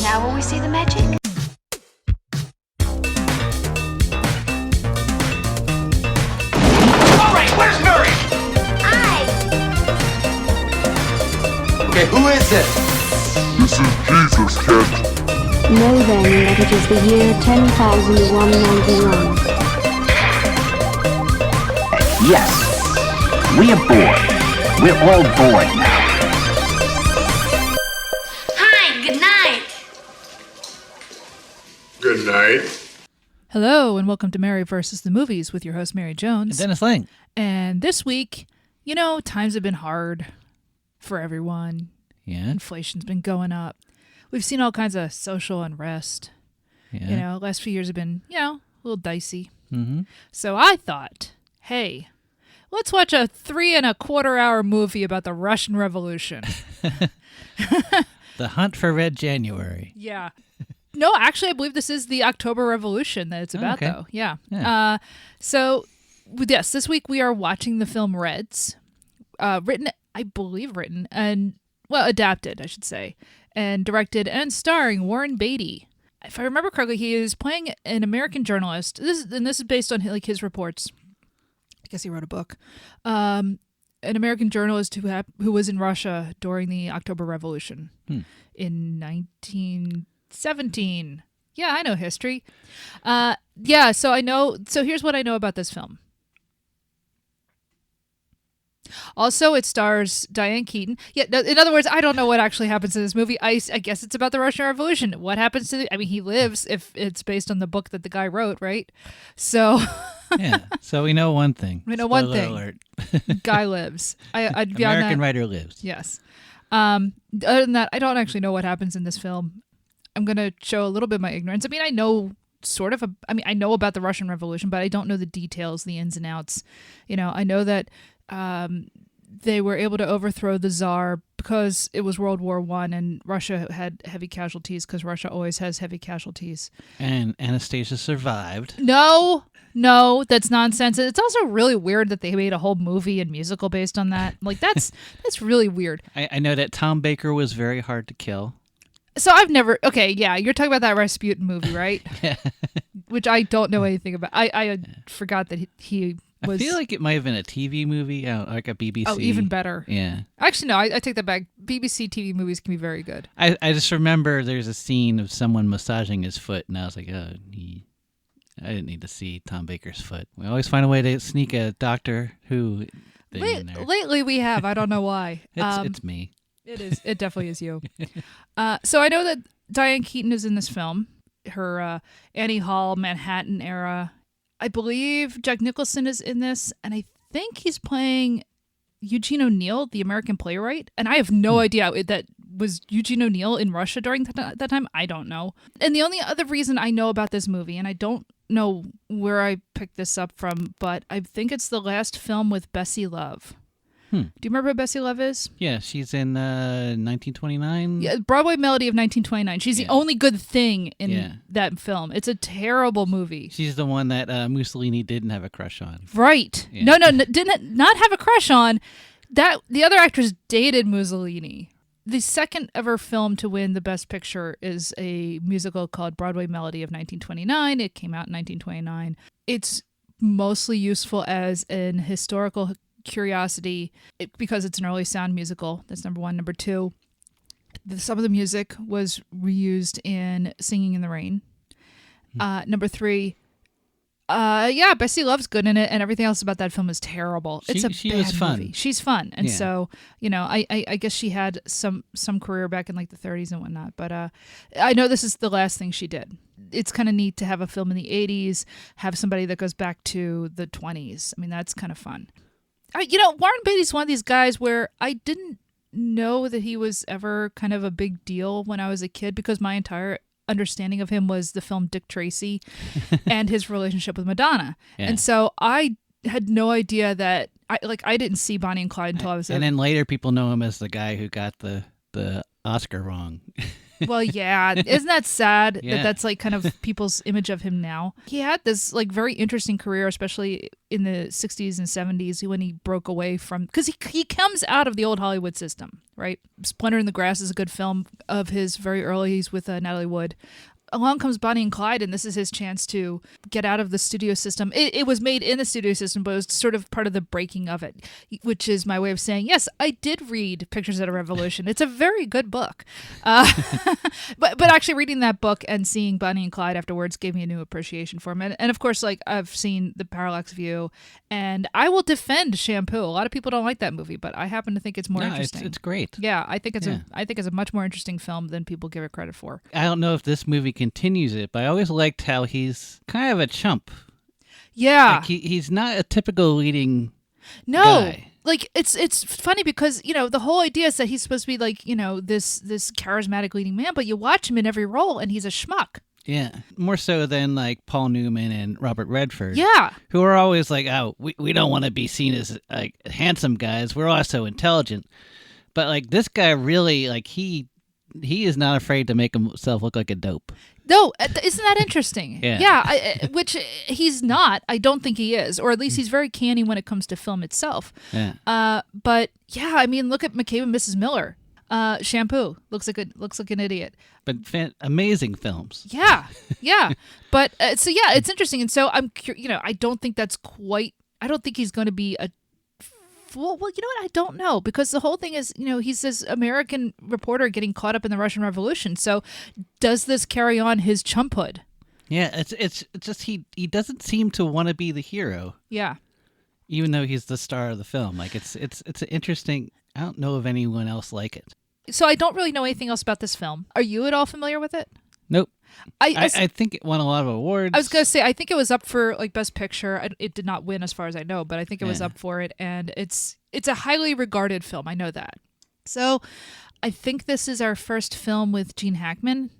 Now will we see the magic? All right, where's Murray? Okay, who is it? This is Jesus, kid. Know then that it is the year 10,191. Yes, we are bored. We're all bored now. Hi, good night. Good night. Hello, and welcome to Mary vs. the Movies with your host, Mary Jones. And Dennis Lang. And this week, times have been hard for everyone. Yeah. Inflation's been going up. We've seen all kinds of social unrest. Yeah. Last few years have been, a little dicey. Mm-hmm. So I thought, hey, let's watch a 3.25-hour movie about the Russian Revolution. The Hunt for Red January. Yeah. No, actually, I believe this is the October Revolution that it's about, though. Yeah. So, yes, this week we are watching the film Reds, adapted, I should say, and directed and starring Warren Beatty. If I remember correctly, he is playing an American journalist. This is based on his reports. I guess he wrote a book. An American journalist who was in Russia during the October Revolution in 1917. Yeah, I know history. So here's what I know about this film. Also, it stars Diane Keaton. Yeah, in other words, I don't know what actually happens in this movie. I guess it's about the Russian Revolution. What happens to he lives if it's based on the book that the guy wrote, right? So... Yeah, so we know one thing. We know Spoiler one thing. Alert. Guy lives. American writer lives. Yes. Other than that, I don't actually know what happens in this film. I'm going to show a little bit of my ignorance. I know I know about the Russian Revolution, but I don't know the details, the ins and outs. I know that they were able to overthrow the Tsar because it was World War I and Russia had heavy casualties because Russia always has heavy casualties. And Anastasia survived. No, that's nonsense. It's also really weird that they made a whole movie and musical based on that. That's really weird. I know that Tom Baker was very hard to kill. So I've never... Okay, yeah, you're talking about that Rasputin movie, right? Yeah. Which I don't know anything about. I forgot that he was... I feel like it might have been a TV movie, like a BBC. Oh, even better. Yeah. Actually, no, I take that back. BBC TV movies can be very good. I just remember there's a scene of someone massaging his foot, and I was like, I didn't need to see Tom Baker's foot. We always find a way to sneak a Doctor Who thing in there. Lately we have. I don't know why. It's me. It is. It definitely is you. So I know that Diane Keaton is in this film. Her Annie Hall, Manhattan era. I believe Jack Nicholson is in this, and I think he's playing Eugene O'Neill, the American playwright. And I have no idea that was Eugene O'Neill in Russia during that time. I don't know. And the only other reason I know about this movie, and I don't know where I picked this up from, but I think it's the last film with Bessie Love. Do you remember who Bessie Love is? Yeah, she's in 1929. Yeah, Broadway Melody of 1929. She's the only good thing in that film. It's a terrible movie. She's the one that Mussolini didn't have a crush on. Right. Yeah. No, didn't not have a crush on. That the other actress dated Mussolini. The second ever film to win the Best Picture is a musical called Broadway Melody of 1929. It came out in 1929. It's mostly useful as an historical curiosity because it's an early sound musical. That's number one. Number two, some of the music was reused in Singing in the Rain. Number three, Bessie Love's good in it, and everything else about that film is terrible. It's she bad was fun. movie. She's fun, and so I guess she had some career back in like the 30s and whatnot. But I know this is the last thing she did. It's kind of neat to have a film in the 80s, have somebody that goes back to the 20s. I mean, that's kind of fun. Warren Beatty's one of these guys where I didn't know that he was ever kind of a big deal when I was a kid because my entire understanding of him was the film Dick Tracy and his relationship with Madonna. Yeah. And so I had no idea that I didn't see Bonnie and Clyde until I was and then later people know him as the guy who got the Oscar wrong. Well, yeah. Isn't that sad Yeah. that's like kind of people's image of him now? He had this like very interesting career, especially in the 60s and 70s when he broke away from, because he comes out of the old Hollywood system, right? Splinter in the Grass is a good film of his very early. He's with Natalie Wood. Along comes Bonnie and Clyde, and this is his chance to get out of the studio system. It was made in the studio system, but it was sort of part of the breaking of it, which is my way of saying, yes, I did read Pictures at a Revolution. It's a very good book. But actually reading that book and seeing Bonnie and Clyde afterwards gave me a new appreciation for him. And of course, like I've seen The Parallax View, and I will defend Shampoo. A lot of people don't like that movie, but I happen to think it's more interesting. It's great. Yeah, I think it's a much more interesting film than people give it credit for. I don't know if this movie continues it, but I always liked how he's kind of a chump. Yeah. Like he's not a typical leading guy. Like it's funny because, you know, the whole idea is that he's supposed to be like, you know, this charismatic leading man, but you watch him in every role and he's a schmuck. Yeah, more so than like Paul Newman and Robert Redford. Yeah. Who are always like, oh, we don't want to be seen as like handsome guys. We're also intelligent. But like this guy really, like he is not afraid to make himself look like a dope. No, isn't that interesting? Yeah. Which he's not. I don't think he is, or at least he's very canny when it comes to film itself. Yeah. But yeah, I mean, look at McCabe and Mrs. Miller. Shampoo looks like an idiot. But amazing films. Yeah, yeah. But so yeah, it's interesting, and so I don't think that's quite. I don't think he's going to be a. Well, you know what? I don't know, because the whole thing is, you know, he's this American reporter getting caught up in the Russian Revolution. So does this carry on his chumphood? Yeah, it's just he doesn't seem to want to be the hero. Yeah. Even though he's the star of the film. Like it's an interesting. I don't know of anyone else like it. So I don't really know anything else about this film. Are you at all familiar with it? Nope. I think it won a lot of awards. I was going to say, I think it was up for like Best Picture. It did not win as far as I know, but I think it was up for it. And it's a highly regarded film. I know that. So I think this is our first film with Gene Hackman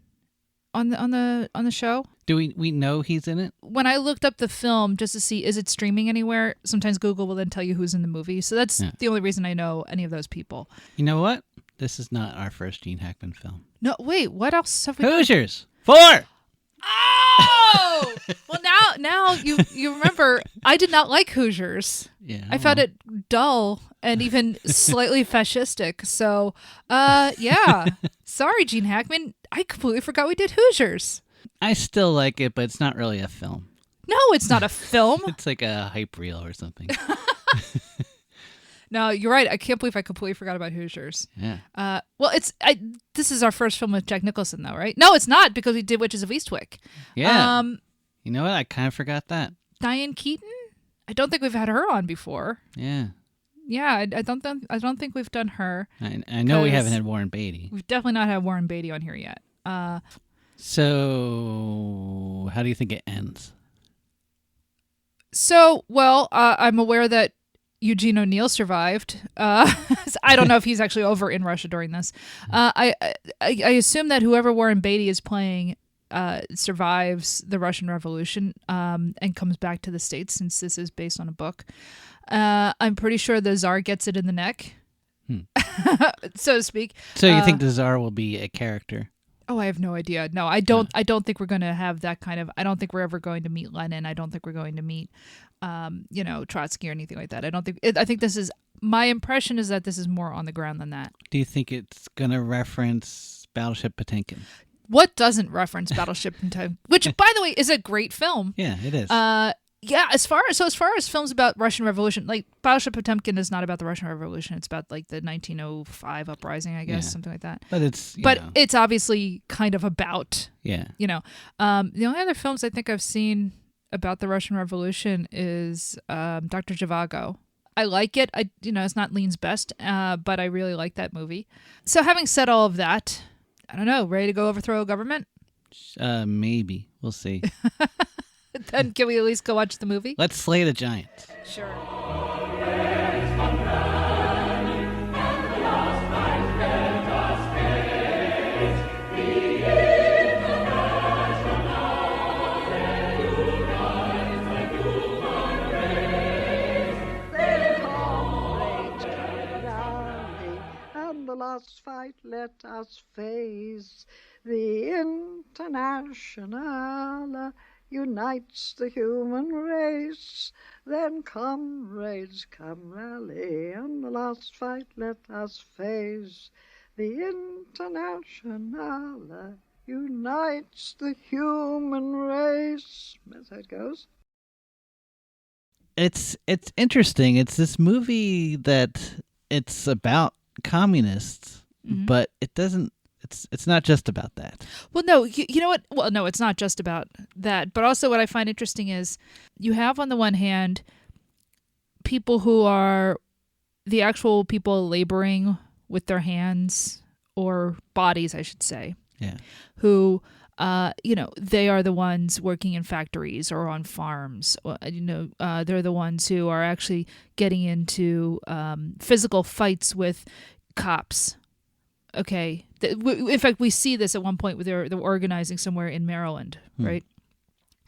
on the show. Do we know he's in it? When I looked up the film just to see, is it streaming anywhere? Sometimes Google will then tell you who's in the movie. So that's the only reason I know any of those people. You know what? This is not our first Gene Hackman film. No, wait, what else have we Hoosiers 4! Oh! Well, now you remember, I did not like Hoosiers. Yeah. I found it dull and even slightly fascistic. So, yeah. Sorry, Gene Hackman. I completely forgot we did Hoosiers. I still like it, but it's not really a film. No, it's not a film. It's like a hype reel or something. No, you're right. I can't believe I completely forgot about Hoosiers. Yeah. Well, this is our first film with Jack Nicholson, though, right? No, it's not, because we did Witches of Eastwick. Yeah. You know what? I kind of forgot that. Diane Keaton? I don't think we've had her on before. Yeah. Yeah, I don't think we've done her. I know we haven't had Warren Beatty. We've definitely not had Warren Beatty on here yet. So, how do you think it ends? So, well, I'm aware that Eugene O'Neill survived. I don't know if he's actually over in Russia during this. I assume that whoever Warren Beatty is playing survives the Russian Revolution and comes back to the States, since this is based on a book. I'm pretty sure the Tsar gets it in the neck, so to speak. So you think the Tsar will be a character? Oh, I have no idea. No, I don't. I don't think we're going to have that kind of. I don't think we're ever going to meet Lenin. I don't think we're going to meet, Trotsky or anything like that. I don't think. I think this is. My impression is that this is more on the ground than that. Do you think it's going to reference Battleship Potemkin? What doesn't reference Battleship Potemkin? Which, by the way, is a great film. Yeah, it is. Yeah, as far as films about Russian Revolution, like Battleship Potemkin is not about the Russian Revolution. It's about like the 1905 uprising, I guess, something like that. But it's it's obviously kind of about the only other films I think I've seen about the Russian Revolution is Dr. Zhivago. I like it. It's not Lean's best, but I really like that movie. So having said all of that, I don't know, ready to go overthrow a government? Maybe. We'll see. Then can we at least go watch the movie? Let's slay the giants. Sure. And the last fight let us face. The International unites the human race. Then comrades, come rally, and the last fight let us face. The International unites the human race. That's how it goes. It's interesting. It's this movie that it's about communists, but it doesn't. It's not just about that. Well, no, you know what? Well, no, it's not just about that. But also what I find interesting is you have on the one hand people who are the actual people laboring with their hands or bodies, I should say. Yeah. Who, they are the ones working in factories or on farms. They're the ones who are actually getting into physical fights with cops. Okay. In fact, we see this at one point where they're organizing somewhere in Maryland, right?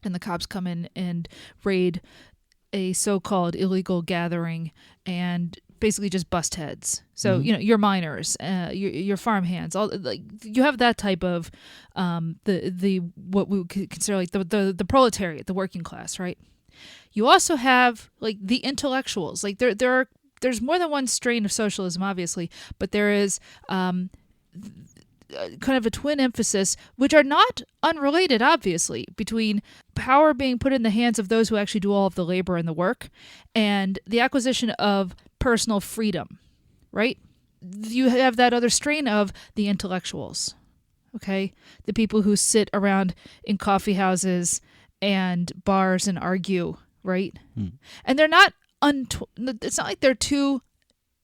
And the cops come in and raid a so-called illegal gathering and basically just bust heads. So, your miners, your farm hands, all like you have that type of the what we would consider like the proletariat, the working class, right? You also have like the intellectuals. Like there's more than one strain of socialism, obviously, but there is kind of a twin emphasis, which are not unrelated, obviously, between power being put in the hands of those who actually do all of the labor and the work and the acquisition of personal freedom, right? You have that other strain of the intellectuals, okay? The people who sit around in coffee houses and bars and argue, right? And they're not it's not like they're two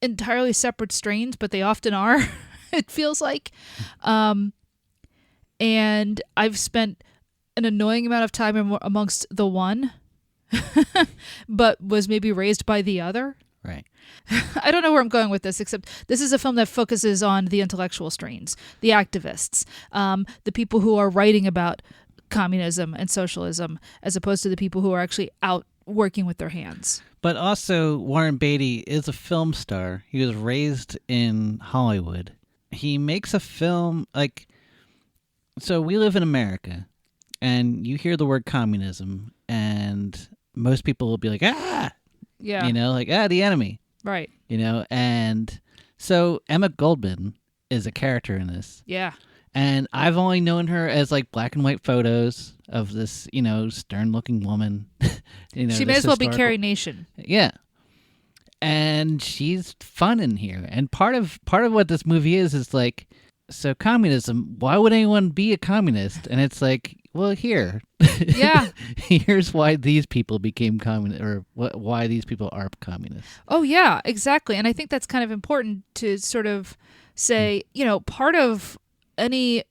entirely separate strains, but they often are, it feels like. And I've spent an annoying amount of time amongst the one, but was maybe raised by the other. Right. I don't know where I'm going with this, except this is a film that focuses on the intellectual strains, the activists, the people who are writing about communism and socialism, as opposed to the people who are actually out working with their hands. But also, Warren Beatty is a film star. He was raised in Hollywood. He makes a film like... So we live in America, and you hear the word communism, and most people will be like, ah! Yeah. The enemy. Right. And so Emma Goldman is a character in this. Yeah. And I've only known her as like black and white photos of this, stern-looking woman. She may as well be Carrie Nation. Yeah. And she's fun in here. And part of what this movie is like, so communism, why would anyone be a communist? And it's like, well, here. Yeah. Here's why these people became communist, or why these people are communists. Oh, yeah, exactly. And I think that's kind of important to sort of say, part of any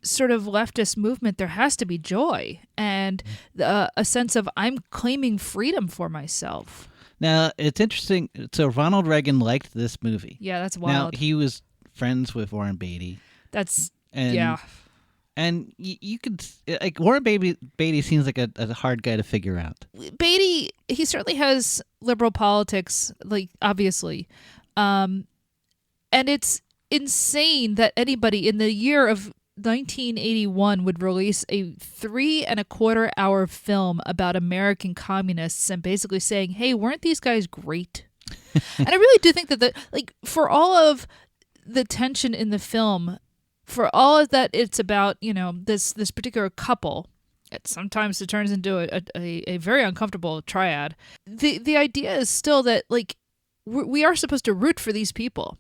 sort of leftist movement, there has to be joy and a sense of I'm claiming freedom for myself. Now, it's interesting. So Ronald Reagan liked this movie. Yeah, that's wild. Now, he was friends with Warren Beatty. Yeah. And you could, like, Warren Beatty seems like a hard guy to figure out. Beatty, he certainly has liberal politics, like, obviously. And it's insane that anybody in the year of 1981 would release a 3.25-hour film about American communists and basically saying, hey, weren't these guys great? And I really do think that for all of the tension in the film, for all of that it's about, this particular couple, sometimes it turns into a very uncomfortable triad. The idea is still that we are supposed to root for these people,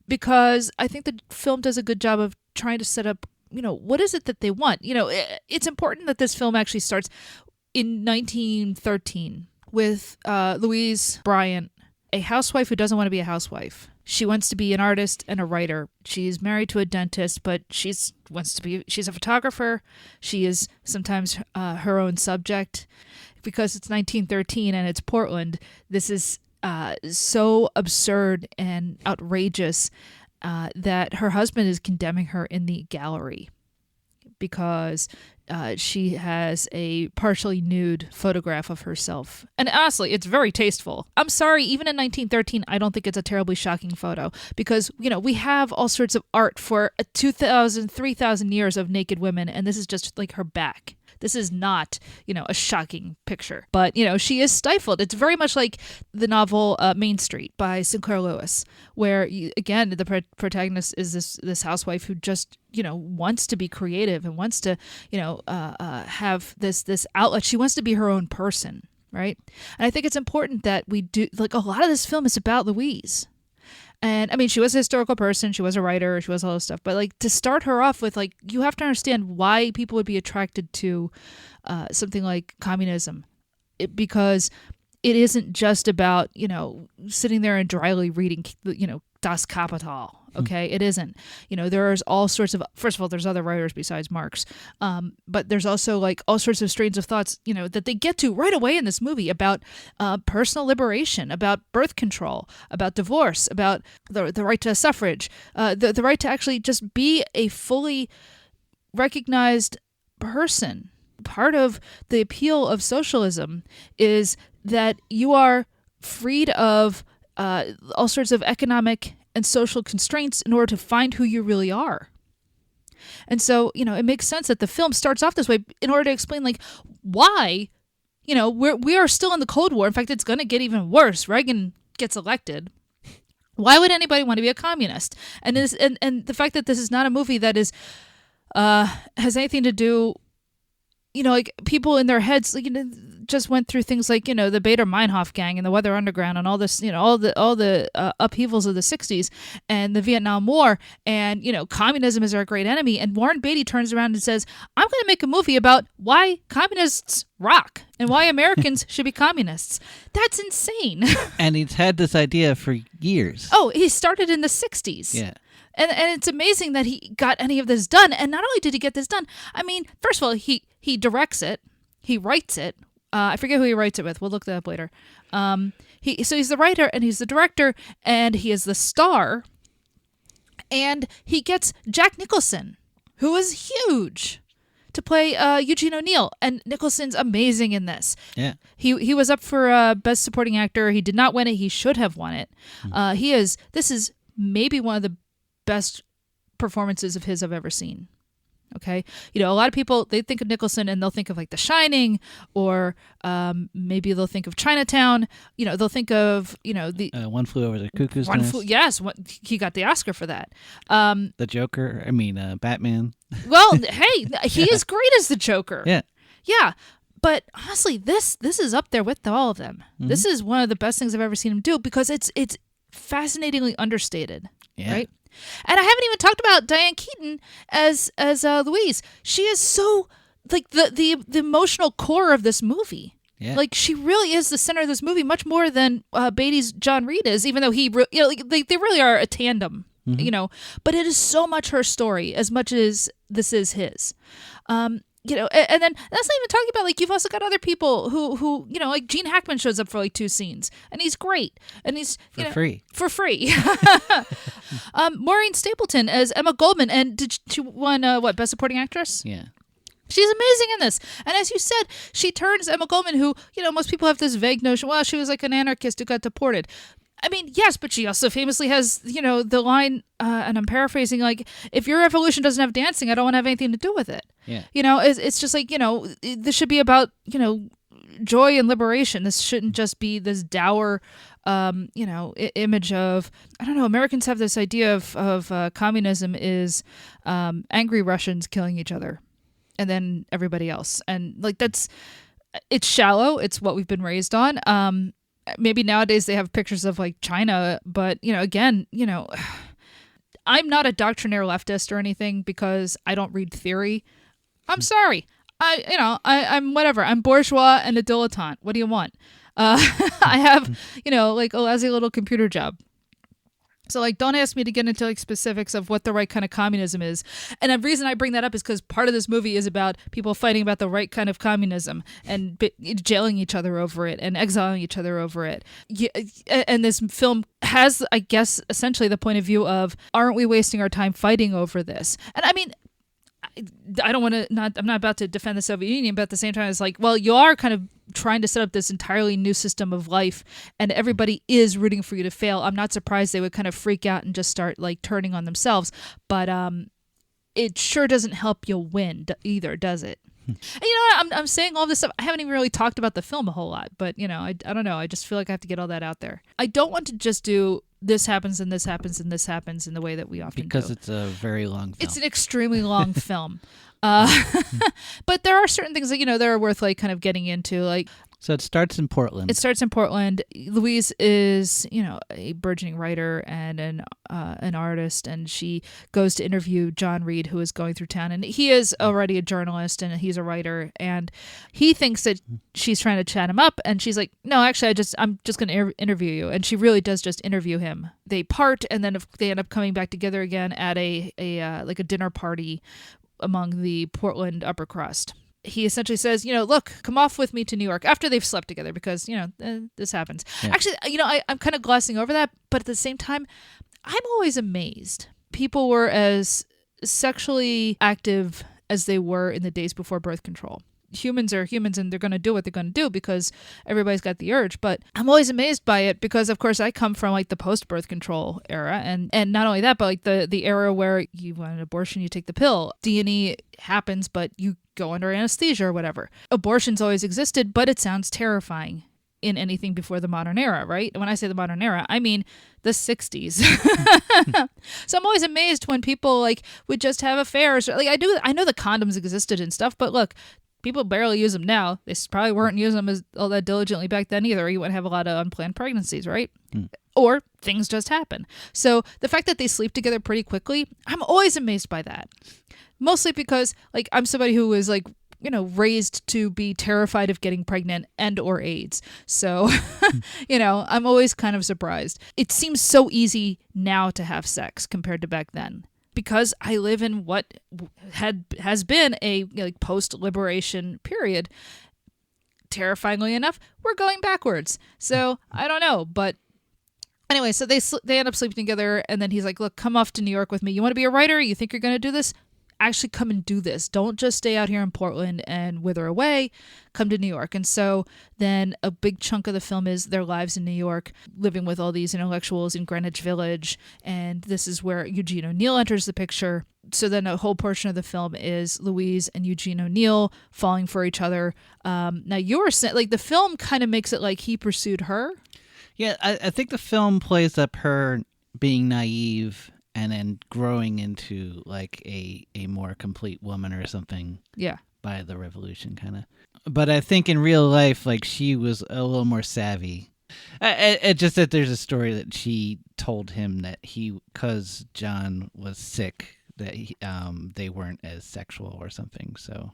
because I think the film does a good job of trying to set up, what is it that they want? It's important that this film actually starts in 1913 with Louise Bryant, a housewife who doesn't want to be a housewife. She wants to be an artist and a writer. She's married to a dentist, but she's a photographer. She is sometimes her own subject. Because it's 1913 and it's Portland, this is so absurd and outrageous that her husband is condemning her in the gallery because she has a partially nude photograph of herself. And honestly, it's very tasteful. I'm sorry, even in 1913, I don't think it's a terribly shocking photo because, we have all sorts of art for 2,000, 3,000 years of naked women, and this is just like her back. This is not, a shocking picture. But, she is stifled. It's very much like the novel Main Street by Sinclair Lewis, where, again, the protagonist is this housewife who just, wants to be creative and wants to, have this outlet. She wants to be her own person, right? And I think it's important that we do, like, a lot of this film is about Louise. And I mean, she was a historical person. She was a writer. She was all this stuff. But like to start her off with, like, you have to understand why people would be attracted to something like communism, because it isn't just about sitting there and dryly reading Das Kapital. Okay, it isn't. There's all sorts of. First of all, there's other writers besides Marx, but there's also like all sorts of strains of thoughts. That they get to right away in this movie about personal liberation, about birth control, about divorce, about the right to suffrage, the right to actually just be a fully recognized person. Part of the appeal of socialism is that you are freed of all sorts of economic and social constraints in order to find who you really are. And so, it makes sense that the film starts off this way in order to explain, like, why, we are still in the Cold War. In fact, it's going to get even worse. Reagan gets elected. Why would anybody want to be a communist? And and the fact that this is not a movie that is has anything to do, like people in their heads, like, just went through things like, the Bader-Meinhof gang and the Weather Underground and all this, all the upheavals of the 60s and the Vietnam War, and, communism is our great enemy. And Warren Beatty turns around and says, I'm going to make a movie about why communists rock and why Americans should be communists. That's insane. And he's had this idea for years. Oh, he started in the 60s. Yeah. And it's amazing that he got any of this done. And not only did he get this done, I mean, first of all, he directs it, he writes it. I forget who he writes it with. We'll look that up later. He's the writer and he's the director and he is the star. And he gets Jack Nicholson, who is huge, to play Eugene O'Neill. And Nicholson's amazing in this. Yeah. He was up for Best Supporting Actor. He did not win it. He should have won it. This is maybe one of the best performances of his I've ever seen. Okay. A lot of people, they think of Nicholson and they'll think of like The Shining, or maybe they'll think of Chinatown. They'll think of, the One Flew Over the Cuckoo's Nest. Yes. He got the Oscar for that. The Joker. Batman. Well, hey, he is great as the Joker. Yeah. Yeah. But honestly, this is up there with all of them. Mm-hmm. This is one of the best things I've ever seen him do because it's fascinatingly understated. Yeah. Right. And I haven't even talked about Diane Keaton as Louise. She is so like the emotional core of this movie. Yeah. Like she really is the center of this movie, much more than Beatty's John Reed is. Even though he, they really are a tandem. Mm-hmm. But it is so much her story as much as this is his. And then that's not even talking about, like, you've also got other people who like Gene Hackman shows up for like 2 scenes and he's great and he's for free. Maureen Stapleton as Emma Goldman, and she won Best Supporting Actress? Yeah. She's amazing in this. And as you said, she turns Emma Goldman, who, most people have this vague notion, well, she was like an anarchist who got deported. I mean, yes, but she also famously has, the line, and I'm paraphrasing, like, if your revolution doesn't have dancing, I don't want to have anything to do with it. Yeah. It's just like, this should be about, joy and liberation. This shouldn't just be this dour, image of, I don't know, Americans have this idea of communism is angry Russians killing each other and then everybody else. And, like, it's shallow. It's what we've been raised on. Maybe nowadays they have pictures of like China, but again, I'm not a doctrinaire leftist or anything because I don't read theory. I'm sorry. I'm whatever. I'm bourgeois and a dilettante. What do you want? I have, like a lousy little computer job. So, like, don't ask me to get into, like, specifics of what the right kind of communism is. And the reason I bring that up is because part of this movie is about people fighting about the right kind of communism and jailing each other over it and exiling each other over it. And this film has, I guess, essentially the point of view of, aren't we wasting our time fighting over this? And I mean, I don't want to I'm not about to defend the Soviet Union, but at the same time, it's like, well, you are kind of trying to set up this entirely new system of life, and everybody is rooting for you to fail. I'm not surprised they would kind of freak out and just start like turning on themselves, but it sure doesn't help you win either, does it? And you know what? I'm saying all this stuff. I haven't even really talked about the film a whole lot, but you know, I don't know. I just feel like I have to get all that out there. I don't want to just do this happens and this happens and this happens in the way that we often do. Because it's a very long film. It's an extremely long film. But there are certain things that, you know, that are worth like kind of getting into. Like, so it starts in Portland. It starts in Portland. Louise is, you know, a burgeoning writer and an artist, and she goes to interview John Reed, who is going through town, and he is already a journalist and he's a writer, and he thinks that she's trying to chat him up, and she's like, no, actually, I'm just going to interview you, and she really does just interview him. They part, and then they end up coming back together again at a dinner party among the Portland upper crust. He essentially says, you know, look, come off with me to New York after they've slept together because, you know, this happens. Yeah. Actually, you know, I'm kind of glossing over that, but at the same time, I'm always amazed. People were as sexually active as they were in the days before birth control. Humans are humans and they're going to do what they're going to do because everybody's got the urge. But I'm always amazed by it because, of course, I come from like the post-birth control era. And not only that, but like the era where you want an abortion, you take the pill. D&E happens, but you go under anesthesia or whatever. Abortion's always existed, but it sounds terrifying in anything before the modern era, right? And when I say the modern era, I mean the 60s. So I'm always amazed when people like would just have affairs. Like I know the condoms existed and stuff, but look, people barely use them now. They probably weren't using them as all that diligently back then either. You wouldn't have a lot of unplanned pregnancies, right? Or things just happen. So the fact that they sleep together pretty quickly, I'm always amazed by that. Mostly because like I'm somebody who was like, you know, raised to be terrified of getting pregnant and or AIDS. So, you know, I'm always kind of surprised. It seems so easy now to have sex compared to back then. Because I live in what has been a like post-liberation period. Terrifyingly enough, we're going backwards. So I don't know, but anyway, so they end up sleeping together, and then he's like, "Look, come off to New York with me. You want to be a writer? You think you're going to do this? Actually, come and do this. Don't just stay out here in Portland and wither away. Come to New York." And so then a big chunk of the film is their lives in New York, living with all these intellectuals in Greenwich Village. And this is where Eugene O'Neill enters the picture. So then a whole portion of the film is Louise and Eugene O'Neill falling for each other. Now you were saying, like, the film kind of makes it like he pursued her. Yeah, I think the film plays up her being naive and then growing into like a more complete woman or something. Yeah. By the revolution, kind of. But I think in real life, like, she was a little more savvy. It just that there's a story that she told him that because John was sick, that they weren't as sexual or something. So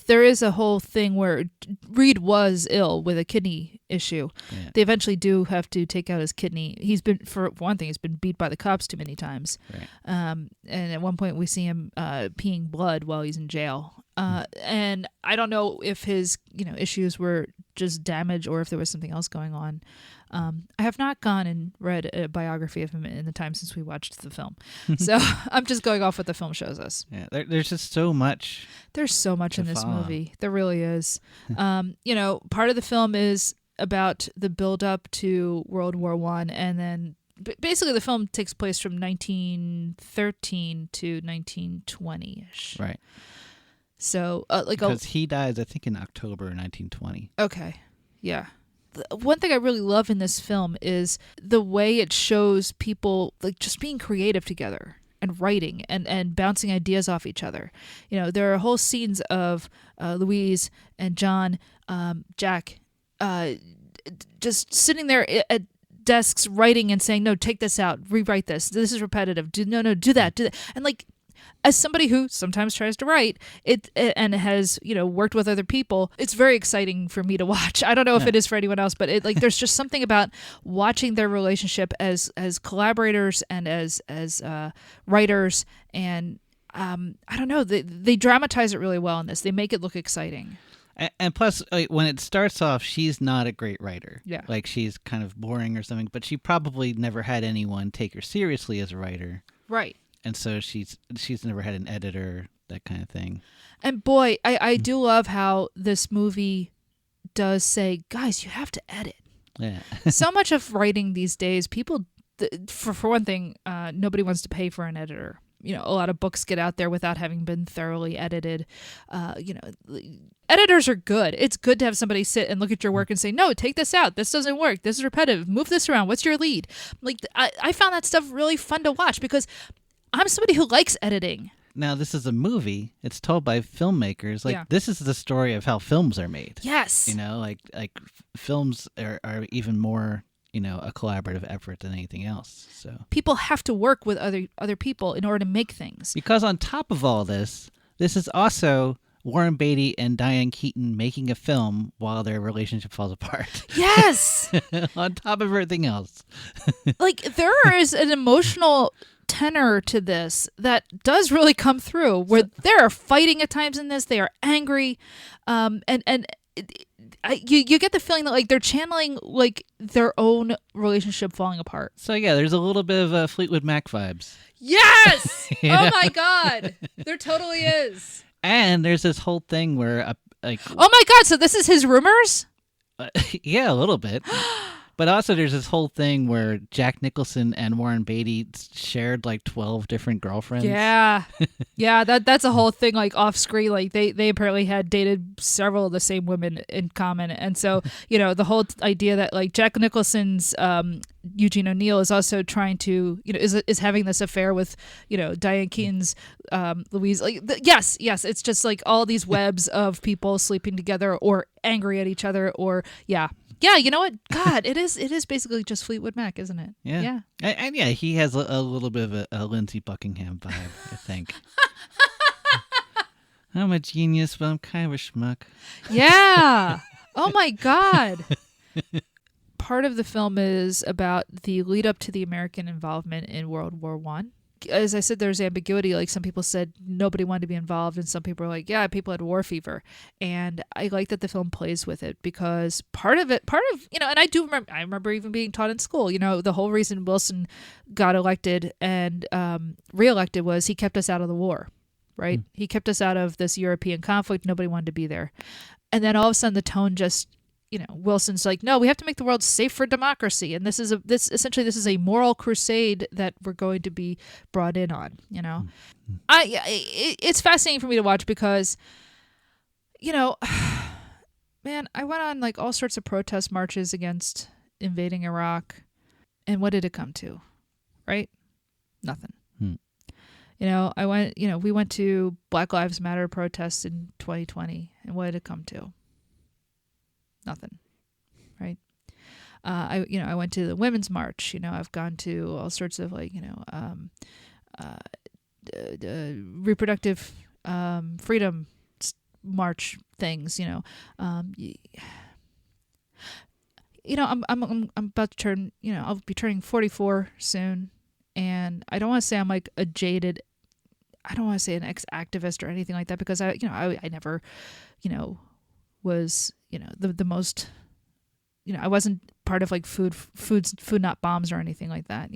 there is a whole thing where Reed was ill with a kidney issue. Yeah. They eventually do have to take out his kidney. He's been, for one thing, he's been beat by the cops too many times. Right. And at one point we see him peeing blood while he's in jail. And I don't know if his, you know, issues were just damage or if there was something else going on. I have not gone and read a biography of him in the time since we watched the film. So I'm just going off what the film shows us. Yeah, there's just so much. There's so much in this movie. There really is. You know, part of the film is about the build up to World War I, and then basically the film takes place from 1913 to 1920-ish. Right. So, because he dies, I think, in October 1920. Okay. Yeah. One thing I really love in this film is the way it shows people like just being creative together and writing and bouncing ideas off each other. You know, there are whole scenes of Louise and John, Jack, just sitting there at desks writing and saying, "No, take this out, rewrite this. This is repetitive. Do that. And like, as somebody who sometimes tries to write it and has, you know, worked with other people, it's very exciting for me to watch. I don't know if it is for anyone else, but it, like, there's just something about watching their relationship as collaborators and as writers, and I don't know, they dramatize it really well in this. They make it look exciting. And plus, like, when it starts off, she's not a great writer. Yeah. Like, she's kind of boring or something, but she probably never had anyone take her seriously as a writer. Right. And so she's never had an editor that kind of thing. And boy, I do love how this movie does say, guys, you have to edit. Yeah. So much of writing these days, people, for one thing, nobody wants to pay for an editor. A lot of books get out there without having been thoroughly edited. Editors are good. It's good to have somebody sit and look at your work and say, no, take this out. This doesn't work. This is repetitive. Move this around. What's your lead? Like, I found that stuff really fun to watch because I'm somebody who likes editing. Now, this is a movie. It's told by filmmakers. Like, this is the story of how films are made. Yes. Films are even more, a collaborative effort than anything else. So people have to work with other people in order to make things. Because on top of all this is also Warren Beatty and Diane Keaton making a film while their relationship falls apart. Yes. On top of everything else. Like, there is an emotional tenor to this that does really come through, where they are fighting at times in this. They are angry, you get the feeling that like they're channeling like their own relationship falling apart. So yeah, there's a little bit of Fleetwood Mac vibes. Yes. Oh my God, there totally is. And there's this whole thing where oh my God, so this is his rumors? Yeah, a little bit. But also there's this whole thing where Jack Nicholson and Warren Beatty shared like 12 different girlfriends. Yeah. Yeah, that's a whole thing like off screen. Like they apparently had dated several of the same women in common. And so, the whole idea that like Jack Nicholson's Eugene O'Neill is also trying to, is having this affair with, Diane Keaton's Louise. Like, yes, it's just like all these webs of people sleeping together or angry at each other or, yeah. Yeah, you know what? God, it is basically just Fleetwood Mac, isn't it? Yeah. And yeah, he has a little bit of a Lindsey Buckingham vibe, I think. I'm a genius, but I'm kind of a schmuck. Yeah. Oh my God. Part of the film is about the lead up to the American involvement in World War I. As I said, there's ambiguity. Like some people said nobody wanted to be involved, and some people are like, yeah, people had war fever. And I like that the film plays with it because part of, and I remember even being taught in school, the whole reason Wilson got elected and reelected was he kept us out of the war, right? He kept us out of this European conflict. Nobody wanted to be there. And then all of a sudden the tone just, Wilson's like, no, we have to make the world safe for democracy, and this is a moral crusade that we're going to be brought in on. It's fascinating for me to watch because, man, I went on like all sorts of protest marches against invading Iraq, and what did it come to? Right? Nothing. We went to Black Lives Matter protests in 2020, and what did it come to? Nothing, right? I went to the Women's March. I've gone to all sorts of like, reproductive freedom march things. I'm about to turn. I'll be turning 44 soon, and I don't want to say I'm like a jaded. I don't want to say an ex-activist or anything like that because I never, was. The most, I wasn't part of like food not bombs or anything like that,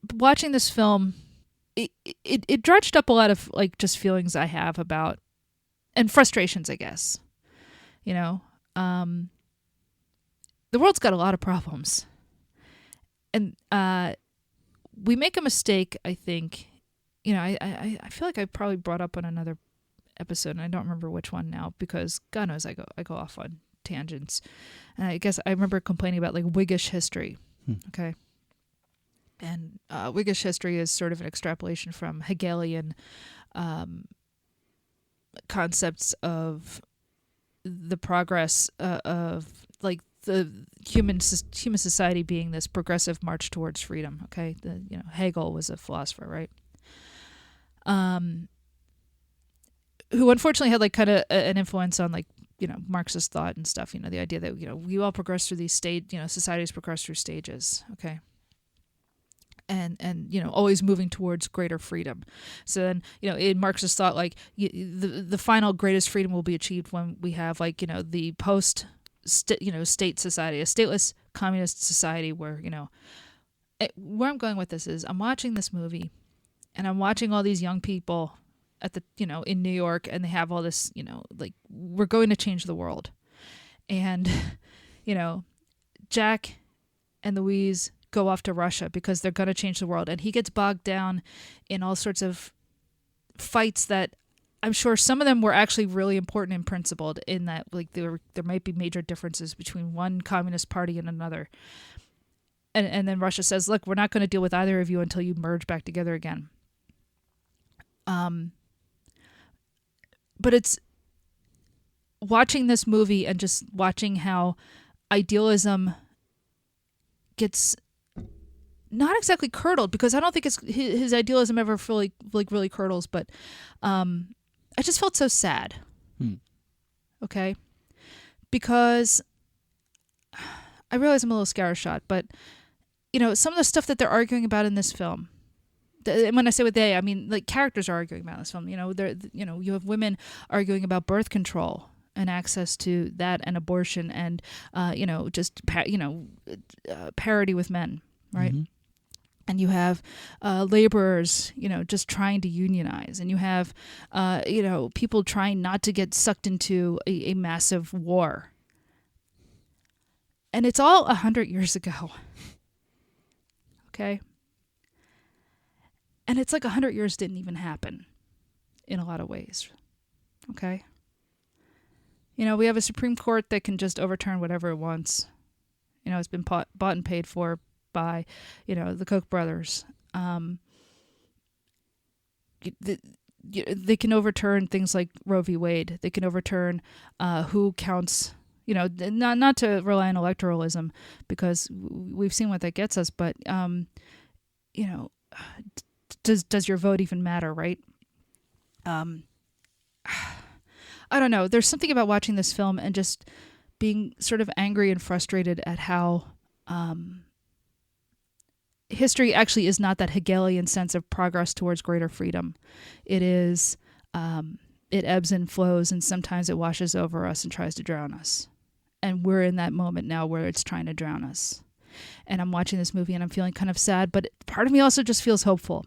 But watching this film, it dredged up a lot of like just feelings I have about, and frustrations, I guess. The world's got a lot of problems. And we make a mistake, I think. I feel like I probably brought up on another episode, and I don't remember which one now because God knows I go off on tangents. And I guess I remember complaining about like Whiggish history. Okay. And Whiggish history is sort of an extrapolation from Hegelian concepts of the progress of like the human society being this progressive march towards freedom. Okay. Hegel was a philosopher, right? Who unfortunately had like kind of an influence on like, Marxist thought and stuff, the idea that, we all progress through these societies progress through stages. Okay. And always moving towards greater freedom. So then, in Marxist thought, like the final greatest freedom will be achieved when we have like, the post state society, a stateless communist society where, where I'm going with this is I'm watching this movie and I'm watching all these young people at the, in New York, and they have all this, like, we're going to change the world. And, Jack and Louise go off to Russia because they're going to change the world. And he gets bogged down in all sorts of fights that I'm sure some of them were actually really important and principled, in that, like, there might be major differences between one communist party and another. And then Russia says, look, we're not going to deal with either of you until you merge back together again. But it's watching this movie and just watching how idealism gets not exactly curdled, because I don't think his idealism ever really curdles, but I just felt so sad. Okay? Because I realize I'm a little scattershot, but some of the stuff that they're arguing about in this film, and when I say with they, I mean, like, characters are arguing about this film. You have women arguing about birth control and access to that, and abortion, and parity with men, right? Mm-hmm. And you have laborers, just trying to unionize, and you have people trying not to get sucked into a massive war. And it's all 100 years ago. Okay? And it's like 100 years didn't even happen in a lot of ways. Okay? We have a Supreme Court that can just overturn whatever it wants. It's been bought and paid for by, the Koch brothers. They can overturn things like Roe v. Wade. They can overturn who counts, not to rely on electoralism, because we've seen what that gets us, but, does your vote even matter, right? I don't know. There's something about watching this film and just being sort of angry and frustrated at how history actually is not that Hegelian sense of progress towards greater freedom. It is, it ebbs and flows, and sometimes it washes over us and tries to drown us. And we're in that moment now where it's trying to drown us. And I'm watching this movie and I'm feeling kind of sad, but part of me also just feels hopeful.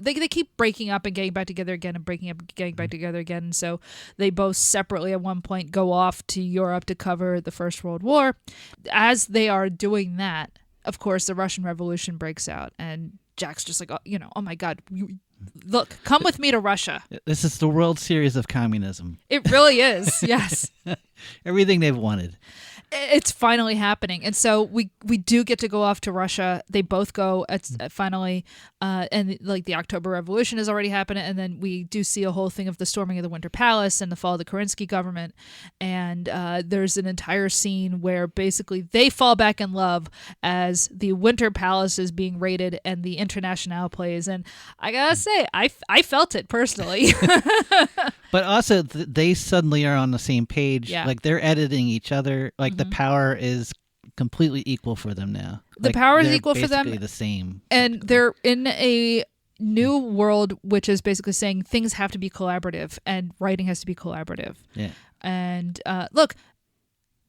They keep breaking up and getting back together again, and breaking up and getting back together again. And so they both separately at one point go off to Europe to cover the First World War. As they are doing that, of course, the Russian Revolution breaks out, and Jack's just like, oh my God, look, come with me to Russia. This is the World Series of communism. It really is, yes. Everything they've wanted. It's finally happening. And so we do get to go off to Russia. They both go finally, and like the October Revolution has already happened. And then we do see a whole thing of the storming of the Winter Palace and the fall of the Kerensky government. And there's an entire scene where basically they fall back in love as the Winter Palace is being raided and the Internationale plays. And I gotta say, I felt it personally. But also, they suddenly are on the same page. Yeah. Like, they're editing each other. Like, the power is completely equal for them now. The power is equal for them. Basically the same. And they're in a new world, which is basically saying things have to be collaborative, and writing has to be collaborative. Yeah. And look,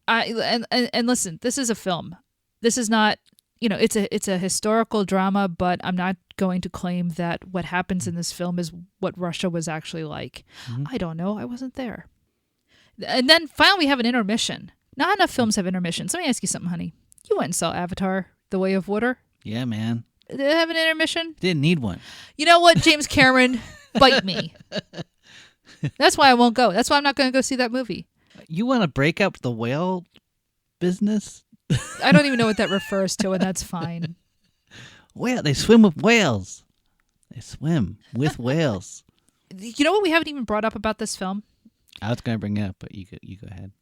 and listen, this is a film. This is not, it's a historical drama, but I'm not going to claim that what happens in this film is what Russia was actually like. Mm-hmm. I don't know. I wasn't there. And then finally we have an intermission. Not enough films have intermissions. Let me ask you something, honey. You went and saw Avatar, The Way of Water? Yeah, man. Did it have an intermission? Didn't need one. You know what, James Cameron? Bite me. That's why I won't go. That's why I'm not going to go see that movie. You want to break up the whale business? I don't even know what that refers to, and that's fine. Well, they swim with whales. They swim with whales. You know what we haven't even brought up about this film? I was going to bring it up, but you go ahead.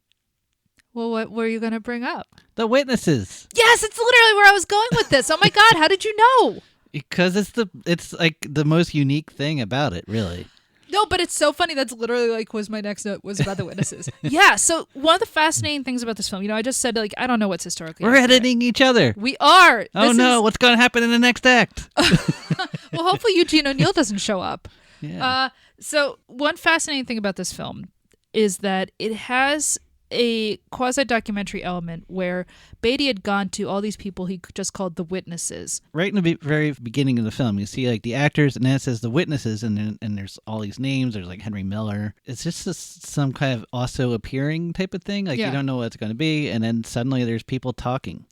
Well, what were you going to bring up? The witnesses. Yes, it's literally where I was going with this. Oh my God, how did you know? Because it's like the most unique thing about it, really. No, but it's so funny. That's literally like was my next note was about the witnesses. Yeah. So one of the fascinating things about this film, I just said, like, I don't know what's historically. We're editing each other. We are. Oh no, what's going to happen in the next act? Well, hopefully Eugene O'Neill doesn't show up. Yeah. So one fascinating thing about this film is that it has a quasi-documentary element where Beatty had gone to all these people he just called the witnesses. Right in the very beginning of the film, you see like the actors, and then it says the witnesses, and there's all these names. There's like Henry Miller. It's just some kind of also appearing type of thing. Like you don't know what it's going to be, and then suddenly there's people talking.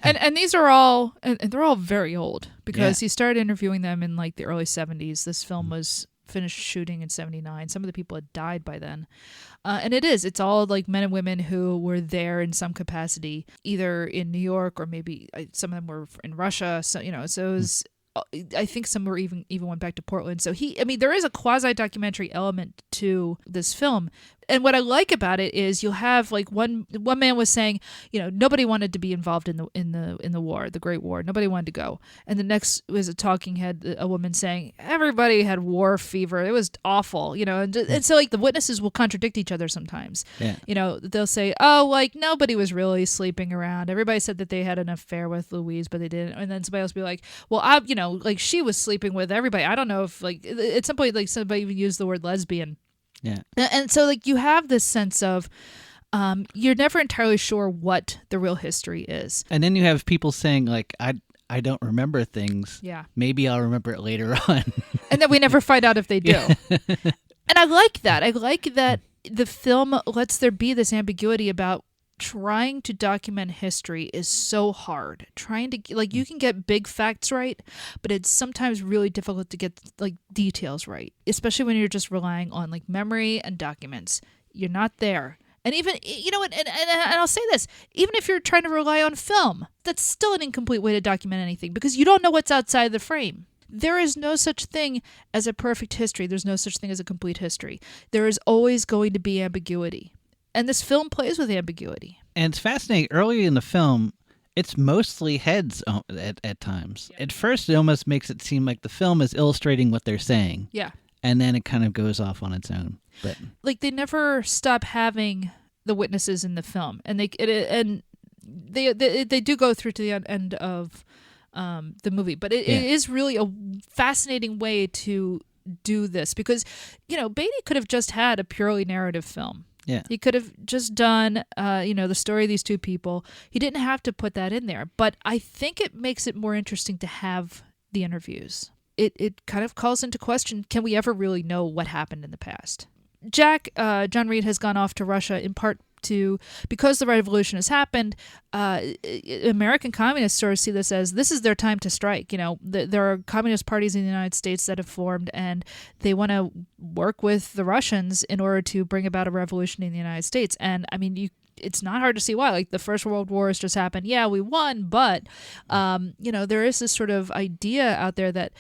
And these are all, and they're all very old because he started interviewing them in like the early 70s. This film was finished shooting in 79. Some of the people had died by then. And it's all like men and women who were there in some capacity, either in New York or maybe some of them were in Russia. So, so it was, I think some were even went back to Portland. So there is a quasi-documentary element to this film. And what I like about it is you'll have like one man was saying, nobody wanted to be involved in the war, the Great War. Nobody wanted to go. And the next was a talking head, a woman saying everybody had war fever. It was awful, and so like the witnesses will contradict each other sometimes. Yeah. They'll say, oh, like nobody was really sleeping around. Everybody said that they had an affair with Louise, but they didn't. And then somebody else will be like, well, like she was sleeping with everybody. I don't know if like at some point like somebody even used the word lesbian. Yeah. And so like you have this sense of you're never entirely sure what the real history is. And then you have people saying like, I don't remember things. Yeah. Maybe I'll remember it later on. And then we never find out if they do. And I like that. I like that the film lets there be this ambiguity about trying to document history is so hard. Trying to like you can get big facts right, but it's sometimes really difficult to get like details right, especially when you're just relying on like memory and documents. You're not there. And even and I'll say this, even if you're trying to rely on film, that's still an incomplete way to document anything because you don't know what's outside the frame. There is no such thing as a perfect history. There's no such thing as a complete history. There is always going to be ambiguity. And this film plays with ambiguity. And it's fascinating. Early in the film, it's mostly heads at times. Yeah. At first, it almost makes it seem like the film is illustrating what they're saying. Yeah. And then it kind of goes off on its own. But like they never stop having the witnesses in the film, and they do go through to the end of the movie. But it is really a fascinating way to do this because Beatty could have just had a purely narrative film. Yeah. He could have just done, the story of these two people. He didn't have to put that in there. But I think it makes it more interesting to have the interviews. It kind of calls into question, can we ever really know what happened in the past? John Reed has gone off to Russia in part because the revolution has happened. American communists sort of see this as this is their time to strike. There are communist parties in the United States that have formed, and they want to work with the Russians in order to bring about a revolution in the United States. And I mean, it's not hard to see why. Like the First World War has just happened. Yeah, we won, but there is this sort of idea out there that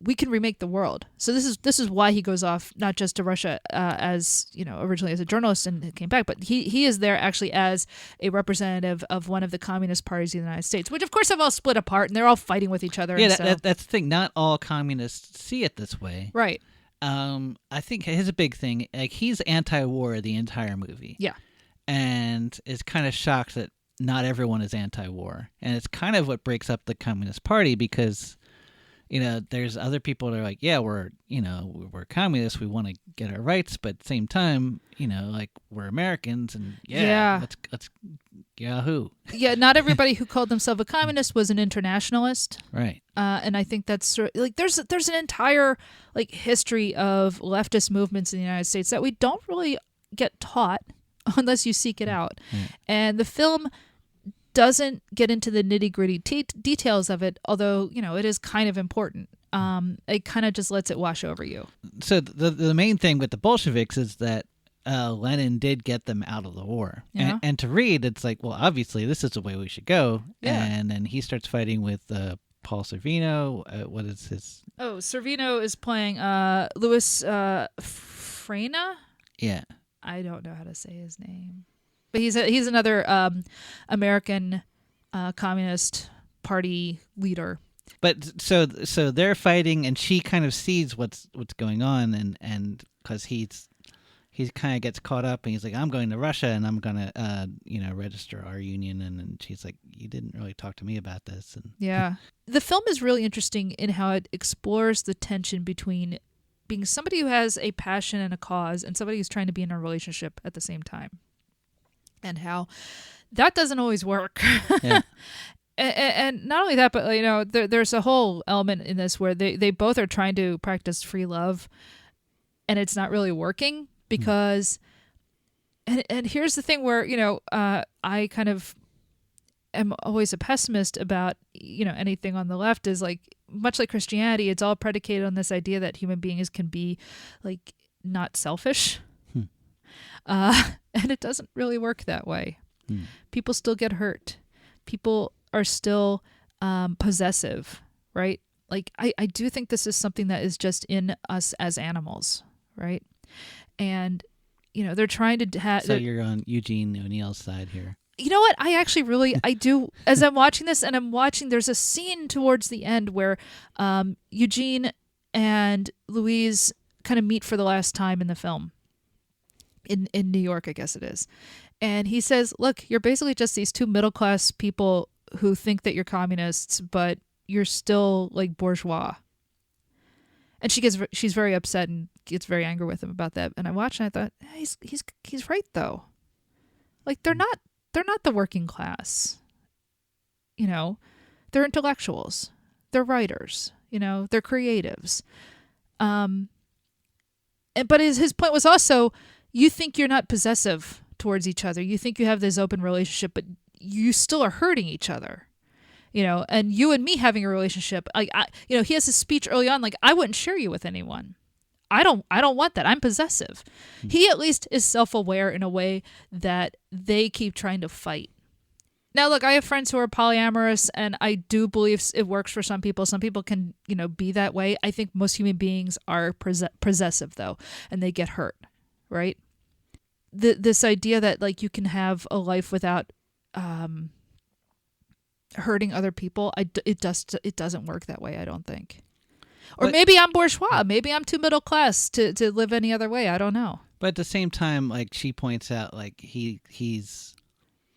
we can remake the world. So this is why he goes off not just to Russia as originally as a journalist and came back, but he is there actually as a representative of one of the communist parties in the United States, which of course have all split apart and they're all fighting with each other. Yeah, that's the thing. Not all communists see it this way, right? I think his a big thing. Like he's anti-war the entire movie. Yeah, and is kind of shocked that not everyone is anti-war, and it's kind of what breaks up the Communist Party because. There's other people that are like, yeah, we're communists. We want to get our rights, but at the same time, like we're Americans, and let's Yahoo. Yeah, not everybody who called themselves a communist was an internationalist, right? And I think that's like there's an entire like history of leftist movements in the United States that we don't really get taught unless you seek it out, and the film doesn't get into the nitty-gritty details of it, although, it is kind of important. It kind of just lets it wash over you. So the main thing with the Bolsheviks is that Lenin did get them out of the war. Yeah. And to Reed, it's like, well, obviously, this is the way we should go. Yeah. And then he starts fighting with Paul Sorvino. What is his... Oh, Sorvino is playing Louis Frena? Yeah. I don't know how to say his name. But he's another American Communist Party leader. But so they're fighting, and she kind of sees what's going on, and because he kind of gets caught up, and he's like, I'm going to Russia, and I'm gonna register our union, and she's like, you didn't really talk to me about this. And yeah, the film is really interesting in how it explores the tension between being somebody who has a passion and a cause, and somebody who's trying to be in a relationship at the same time. and how that doesn't always work. Yeah. And not only that, but, you know, there's a whole element in this where they both are trying to practice free love, and it's not really working because, and here's the thing where, you know, I kind of am always a pessimist about, you know, anything on the left is like, much like Christianity, it's all predicated on this idea that human beings can be like not selfish. And it doesn't really work that way. People still get hurt. People are still possessive, right? Like, I do think this is something that is just in us as animals, right? And, you know, they're trying to have... So you're on Eugene O'Neill's side here. You know what? I actually really, I do, as I'm watching this and I'm watching, there's a scene towards the end where Eugene and Louise kind of meet for the last time in the film. In New York, I guess it is. And he says, look, you're basically just these two middle-class people who think that you're communists, but you're still like bourgeois. And she's very upset and gets very angry with him about that. And I watched and I thought, he's right though. Like they're not the working class. You know, they're intellectuals. They're writers. You know, they're creatives. But his point was also, you think you're not possessive towards each other. You think you have this open relationship, but you still are hurting each other. You know, and you and me having a relationship, like, you know, he has a speech early on, like, I wouldn't share you with anyone. I don't want that. I'm possessive. He at least is self-aware in a way that they keep trying to fight. Now, look, I have friends who are polyamorous, and I do believe it works for some people. Some people can, you know, be that way. I think most human beings are possessive, though, and they get hurt, right? This idea that, like, you can have a life without hurting other people, it doesn't work that way, I don't think. Or maybe I'm bourgeois. Maybe I'm too middle class to live any other way. I don't know. But at the same time, like she points out, like he's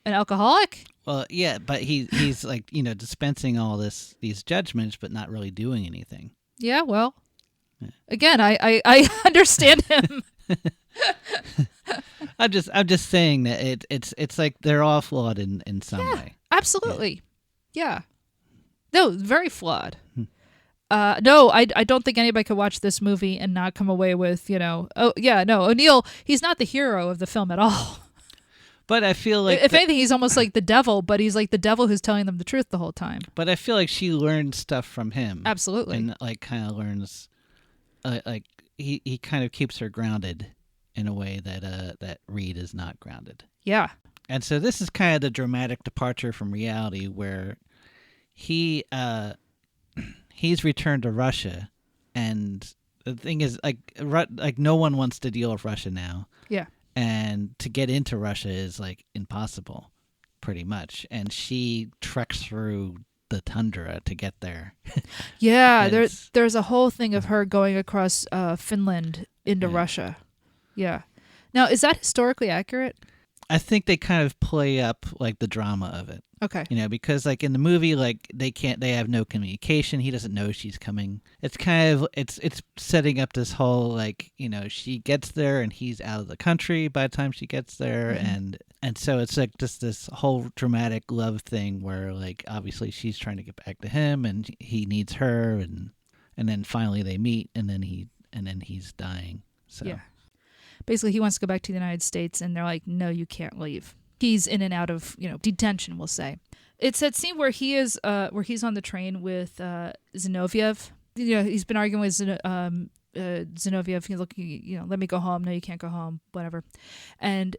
an alcoholic. Well, yeah, but he's like, you know, dispensing all these judgments, but not really doing anything. Yeah, well, again, I understand him. I'm just saying that it's like they're all flawed in some way. Absolutely. Yeah. No, very flawed. No, I don't think anybody could watch this movie and not come away with, you know, O'Neill, he's not the hero of the film at all. But I feel like... If anything, he's almost like the devil, but he's like the devil who's telling them the truth the whole time. But I feel like she learned stuff from him. Absolutely. And, like, kind of learns... like, he kind of keeps her grounded in a way that Reed is not grounded. Yeah. And so this is kind of the dramatic departure from reality where he's returned to Russia, and the thing is, like no one wants to deal with Russia now. Yeah. And to get into Russia is like impossible, pretty much. And she treks through the tundra to get there. Yeah, there's a whole thing of her going across Finland into Russia. Yeah. Now, is that historically accurate? I think they kind of play up like the drama of it. Okay. You know, because like in the movie, like they have no communication. He doesn't know she's coming. It's kind of, it's setting up this whole, like, you know, she gets there and he's out of the country by the time she gets there. Mm-hmm. And so it's like just this whole dramatic love thing where, like, obviously she's trying to get back to him and he needs her. And then finally they meet and then he's dying. So yeah. Basically, he wants to go back to the United States, and they're like, no, you can't leave. He's in and out of, you know, detention, we'll say. It's that scene where he's on the train with Zinoviev. You know, he's been arguing with Zinoviev. He's looking, you know, let me go home. No, you can't go home. Whatever. And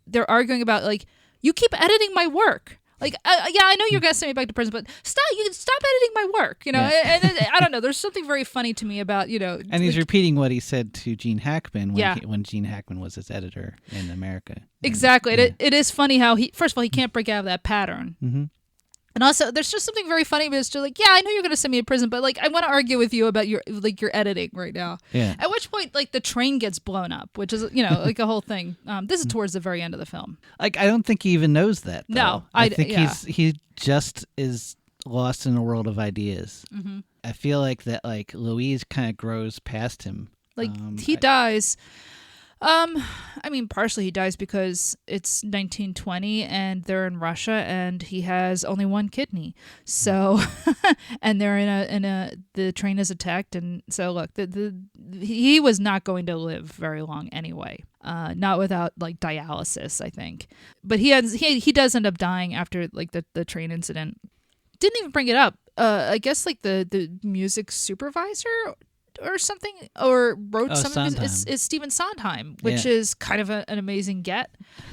they're arguing about, like, you keep editing my work. Like, yeah, I know you're gonna send me back to prison, but stop editing my work. You know, and I don't know. There's something very funny to me about, you know. And he's repeating what he said to Gene Hackman when Gene Hackman was his editor in America. Exactly. It is funny how first of all, he can't break out of that pattern. Mm-hmm. And also, there's just something very funny about it. It's just like, yeah, I know you're going to send me to prison, but, like, I want to argue with you about your editing right now. Yeah. At which point, like, the train gets blown up, which is, you know, like a whole thing. This is towards the very end of the film. Like, I don't think he even knows that, though. No. I think he just is lost in a world of ideas. Mm-hmm. I feel like that, like, Louise kind of grows past him. Like, he dies. I mean, partially he dies because it's 1920 and they're in Russia and he has only one kidney. So, and they're the train is attacked, and so look, he was not going to live very long anyway. Not without like dialysis, I think. But he does end up dying after like the train incident. Didn't even bring it up. I guess like the music supervisor or something, or wrote some of it is Stephen Sondheim, which is kind of an amazing get.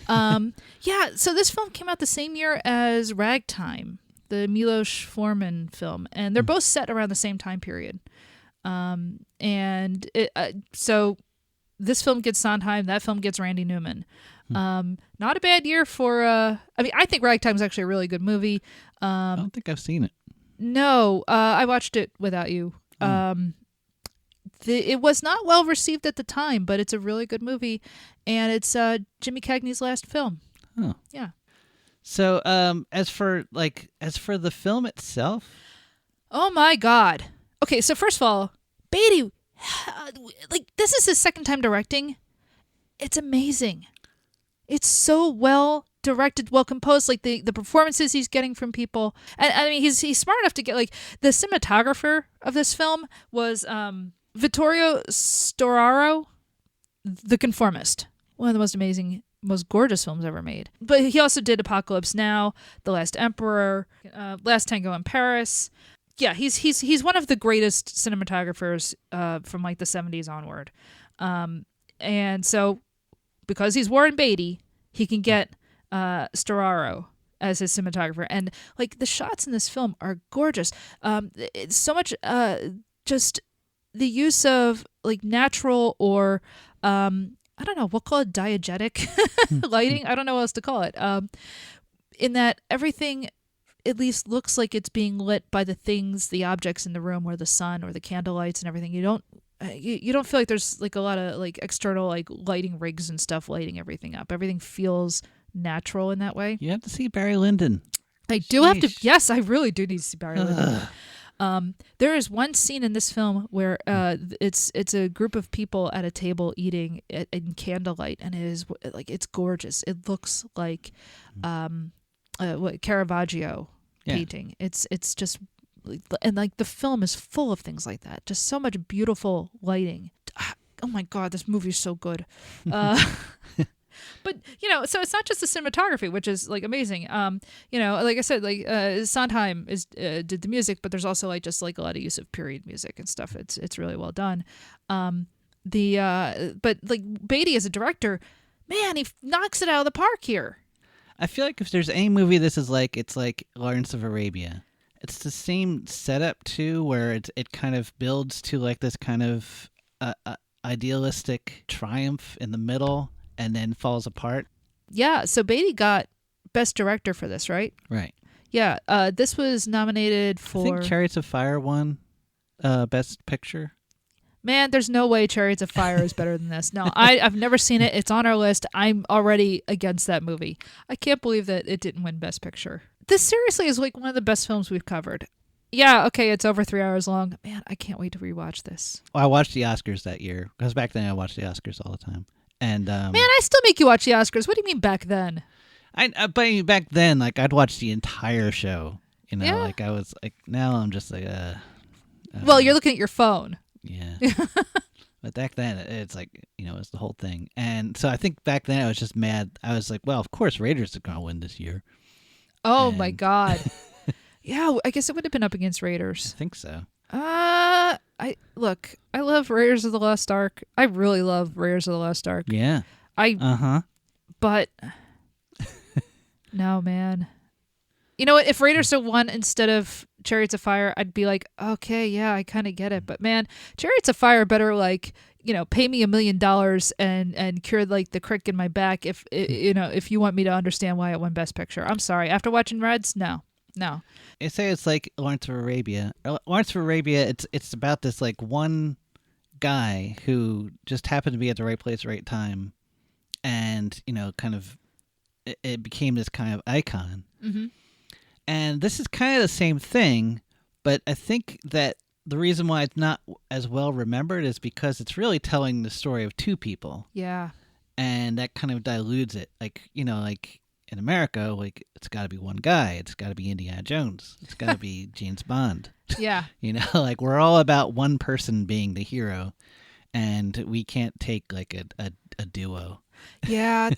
Yeah, so this film came out the same year as Ragtime, the Milos Forman film, and they're both set around the same time period. So this film gets Sondheim, that film gets Randy Newman. Not a bad year for I mean, I think Ragtime is actually a really good movie. I don't think I've seen it. No, I watched it without you. It was not well received at the time, but it's a really good movie, and it's Jimmy Cagney's last film. Oh, yeah. So, as for the film itself, oh my God. Okay, so first of all, Beatty, like this is his second time directing. It's amazing. It's so well directed, well composed, like the performances he's getting from people. And I mean, he's smart enough to get like the cinematographer of this film was Vittorio Storaro, The Conformist, one of the most amazing, most gorgeous films ever made. But he also did Apocalypse Now, The Last Emperor, Last Tango in Paris. Yeah, he's one of the greatest cinematographers from like the 70s onward. And so because he's Warren Beatty, he can get Storaro as his cinematographer. And like the shots in this film are gorgeous. It's so much just the use of like natural or I don't know, we'll call it diegetic lighting. I don't know what else to call it. In that everything at least looks like it's being lit by the things, the objects in the room, or the sun, or the candle lights and everything. You don't feel like there's like a lot of like external like lighting rigs and stuff lighting everything up. Everything feels natural in that way. You have to see Barry Lyndon. I do have to. Yes, I really do need to see Barry Lyndon. There is one scene in this film where it's a group of people at a table eating in candlelight, and it is like it's gorgeous. It looks like Caravaggio painting. It's just, and like the film is full of things like that. Just so much beautiful lighting. Oh my God, this movie is so good. But so it's not just the cinematography, which is like amazing. Like I said, like Sondheim did the music, but there's also like just like a lot of use of period music and stuff. It's really well done. But like Beatty as a director, man, he knocks it out of the park here. I feel like if there's any movie this is like, it's like Lawrence of Arabia. It's the same setup too, where it kind of builds to like this kind of idealistic triumph in the middle, and then falls apart. Yeah, so Beatty got Best Director for this, right? Right. Yeah, this was nominated for... I think Chariots of Fire won Best Picture. Man, there's no way Chariots of Fire is better than this. No, I've never seen it. It's on our list. I'm already against that movie. I can't believe that it didn't win Best Picture. This seriously is like one of the best films we've covered. Yeah, okay, it's over 3 hours long. Man, I can't wait to rewatch this. Well, I watched the Oscars that year, because back then I watched the Oscars all the time. And man, I still make you watch the Oscars. What do you mean back then? But back then, like I'd watch the entire show. Yeah. Like I was like. Now I'm just like. Well, you're looking at your phone. Yeah. But back then, it's like it's the whole thing. And so I think back then I was just mad. I was like, well, of course Raiders are gonna win this year. Oh my God. Yeah, I guess it would have been up against Raiders. I think so. I love Raiders of the Lost Ark. I really love Raiders of the Lost Ark. Yeah. But no, man. You know what? If Raiders had won instead of Chariots of Fire, I'd be like, okay, yeah, I kind of get it. But man, Chariots of Fire better like pay me $1 million and cure like the crick in my back if you want me to understand why it won Best Picture. I'm sorry. After watching Reds, no. I say it's like Lawrence of Arabia. Lawrence of Arabia, it's about this like one guy who just happened to be at the right place, right time, and kind of it became this kind of icon. Mm-hmm. And this is kind of the same thing, but I think that the reason why it's not as well remembered is because it's really telling the story of two people. Yeah. and that kind of dilutes it. Like, like in America, like it's got to be one guy. It's got to be Indiana Jones. It's got to be James Bond. Yeah. Like we're all about one person being the hero, and we can't take like a duo. Yeah,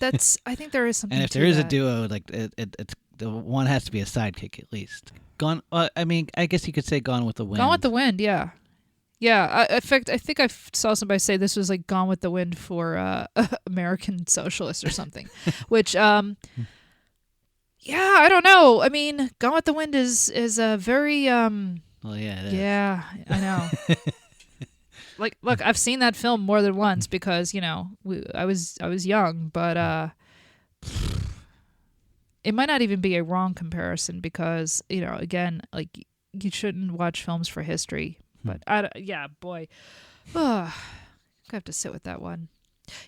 I think there is something. And if to there is a that. duo, like it's the one has to be a sidekick at least. I guess you could say Gone with the Wind. Gone with the Wind, yeah. Yeah, in fact, I think I saw somebody say this was like Gone with the Wind for American socialists or something, which, yeah, I don't know. I mean, Gone with the Wind is a very, well, yeah, it is. Yeah, I know. Like, look, I've seen that film more than once because, I was young, but it might not even be a wrong comparison because, again, like you shouldn't watch films for history. But yeah, boy, I have to sit with that one.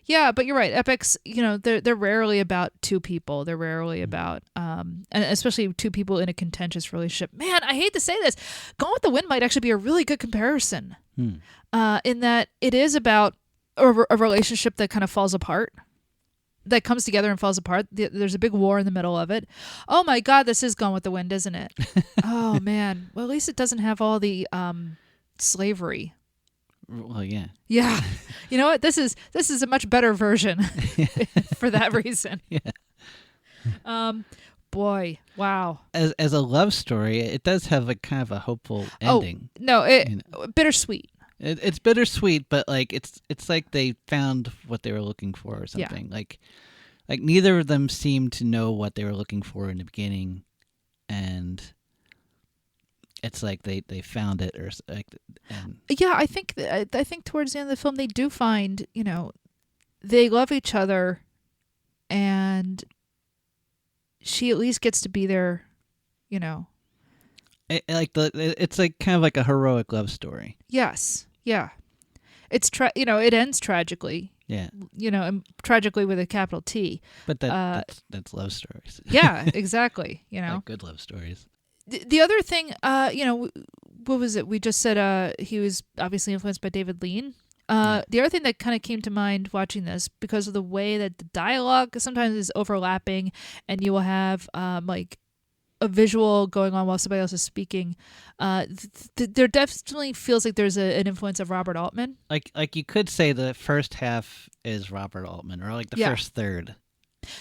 Yeah, but you're right. Epics, they're rarely about two people. They're rarely about, and especially two people in a contentious relationship. Man, I hate to say this, Gone with the Wind might actually be a really good comparison, in that it is about a relationship that kind of falls apart, that comes together and falls apart. There's a big war in the middle of it. Oh my God, this is Gone with the Wind, isn't it? Oh man. Well, at least it doesn't have all the slavery. Well, yeah. Yeah. You know what? This is a much better version for that reason. Yeah. Boy, wow. As a love story, it does have a kind of a hopeful ending. Oh, no, bittersweet. It's bittersweet, but like it's like they found what they were looking for or something. Yeah. Like neither of them seemed to know what they were looking for in the beginning, and it's like they found it, or like. Yeah, I think towards the end of the film they do find, they love each other, and she at least gets to be there, It's like kind of like a heroic love story. Yes, yeah. It's it ends tragically. Yeah. And tragically with a capital T. But that's love stories. Yeah, exactly. Like good love stories. The other thing, what was it? We just said he was obviously influenced by David Lean. The other thing that kind of came to mind watching this, because of the way that the dialogue sometimes is overlapping, and you will have like a visual going on while somebody else is speaking. There definitely feels like there's an influence of Robert Altman. Like you could say the first half is Robert Altman, or like the first third.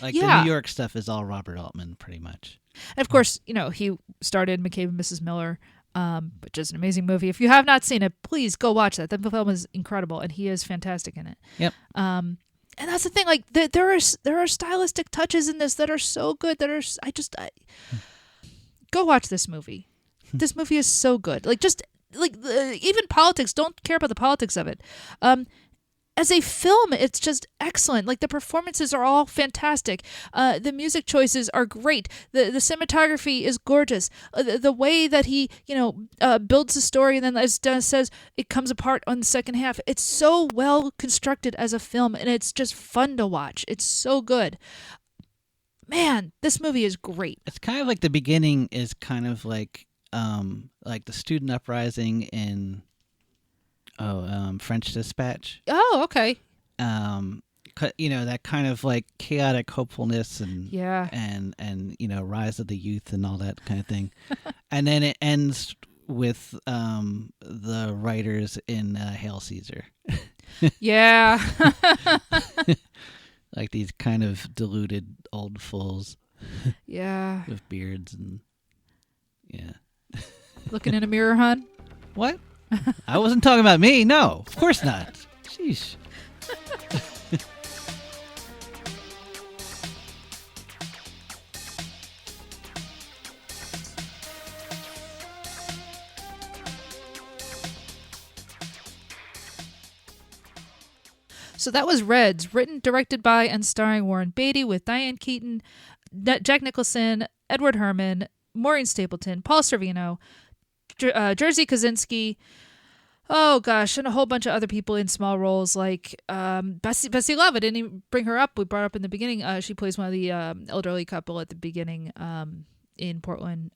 Like the New York stuff is all Robert Altman, pretty much. And of course, he started McCabe and Mrs. Miller, which is an amazing movie. If you have not seen it, please go watch that. That film is incredible, and he is fantastic in it. Yep. And that's the thing. Like there are stylistic touches in this that are so good. Go watch this movie. This movie is so good. Like even politics. Don't care about the politics of it. As a film, it's just excellent. Like the performances are all fantastic. The music choices are great. The cinematography is gorgeous. The way that he builds the story and then as Dennis says it comes apart on the second half. It's so well constructed as a film, and it's just fun to watch. It's so good. Man, this movie is great. It's kind of like the beginning is kind of like the student uprising in French Dispatch. Oh, okay. That kind of like chaotic hopefulness and yeah, and rise of the youth and all that kind of thing, and then it ends with the writers in Hail Caesar. Yeah. Like these kind of deluded old fools. Yeah. With beards and Looking in a mirror, hon? What? I wasn't talking about me. No, of course not. Sheesh. So that was Reds, written, directed by, and starring Warren Beatty, with Diane Keaton, Jack Nicholson, Edward Herrmann, Maureen Stapleton, Paul Sorvino, Jerzy Kosinski, oh gosh, and a whole bunch of other people in small roles like Bessie Love. I didn't even bring her up. We brought her up in the beginning. She plays one of the elderly couple at the beginning in Portland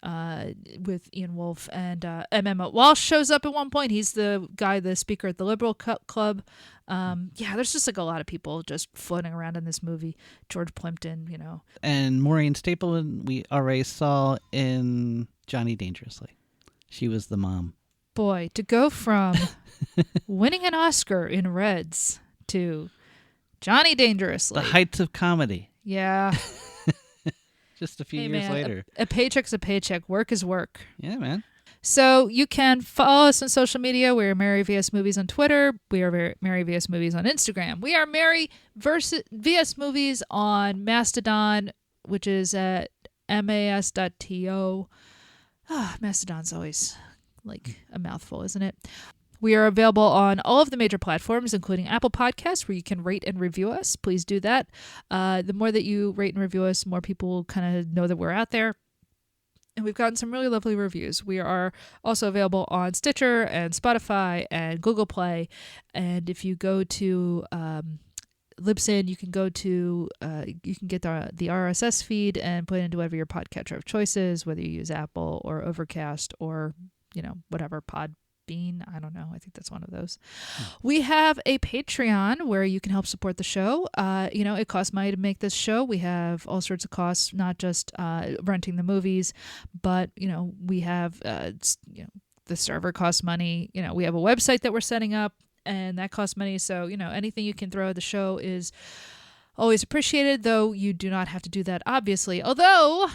with Ian Wolfe, and M.M. Walsh shows up at one point. He's the guy, the speaker at the Liberal Club. There's just like a lot of people just floating around in this movie. George Plimpton, And Maureen Stapleton, we already saw in Johnny Dangerously. She was the mom. Boy, to go from winning an Oscar in Reds to Johnny Dangerously. The heights of comedy. Yeah. Just a few years later. A paycheck's a paycheck. Work is work. Yeah, man. So you can follow us on social media. We are Mary vs. Movies on Twitter. We are Mary vs. Movies on Instagram. We are Mary vs. Movies on Mastodon, which is at mas.to. Mastodon's always like a mouthful, isn't it? We are available on all of the major platforms, including Apple Podcasts, where you can rate and review us. Please do that. The more that you rate and review us, more people will kind of know that we're out there. And we've gotten some really lovely reviews. We are also available on Stitcher and Spotify and Google Play. And if you go to Libsyn, you can get the RSS feed and put it into whatever your podcatcher of choice is, whether you use Apple or Overcast or whatever Podbean. I don't know. I think that's one of those. We have a Patreon where you can help support the show. It costs money to make this show. We have all sorts of costs, not just renting the movies, but we have the server costs money. We have a website that we're setting up, and that costs money. So anything you can throw at the show is always appreciated. Though you do not have to do that, obviously. Although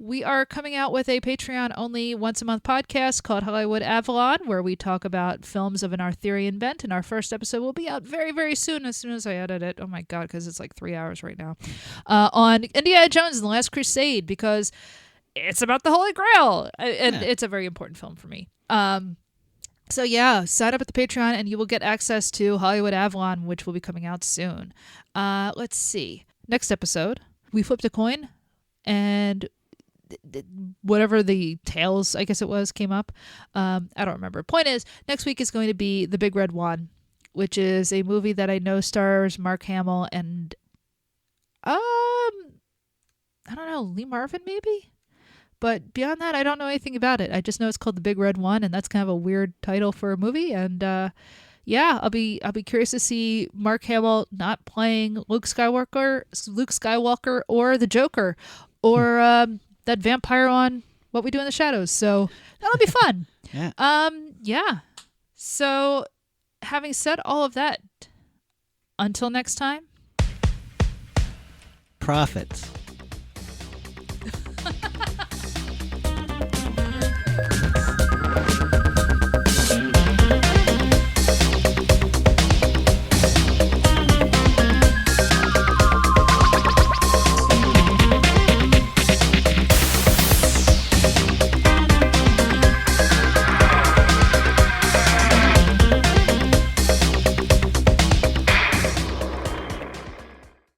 we are coming out with a Patreon-only once-a-month podcast called Hollywood Avalon, where we talk about films of an Arthurian bent, and our first episode will be out very, very soon as I edit it. Oh, my God, because it's like 3 hours right now. On Indiana Jones and the Last Crusade, because it's about the Holy Grail, and it's a very important film for me. So, sign up at the Patreon, and you will get access to Hollywood Avalon, which will be coming out soon. Let's see. Next episode, we flipped a coin, and whatever the tails, I guess it was, came up. I don't remember. Point is, next week is going to be The Big Red One, which is a movie that I know stars Mark Hamill and I don't know, Lee Marvin maybe? But beyond that, I don't know anything about it. I just know it's called The Big Red One, and that's kind of a weird title for a movie. And I'll be curious to see Mark Hamill not playing Luke Skywalker or the Joker or that vampire on What We Do in the Shadows. So that'll be fun. So having said all of that, until next time. Profits.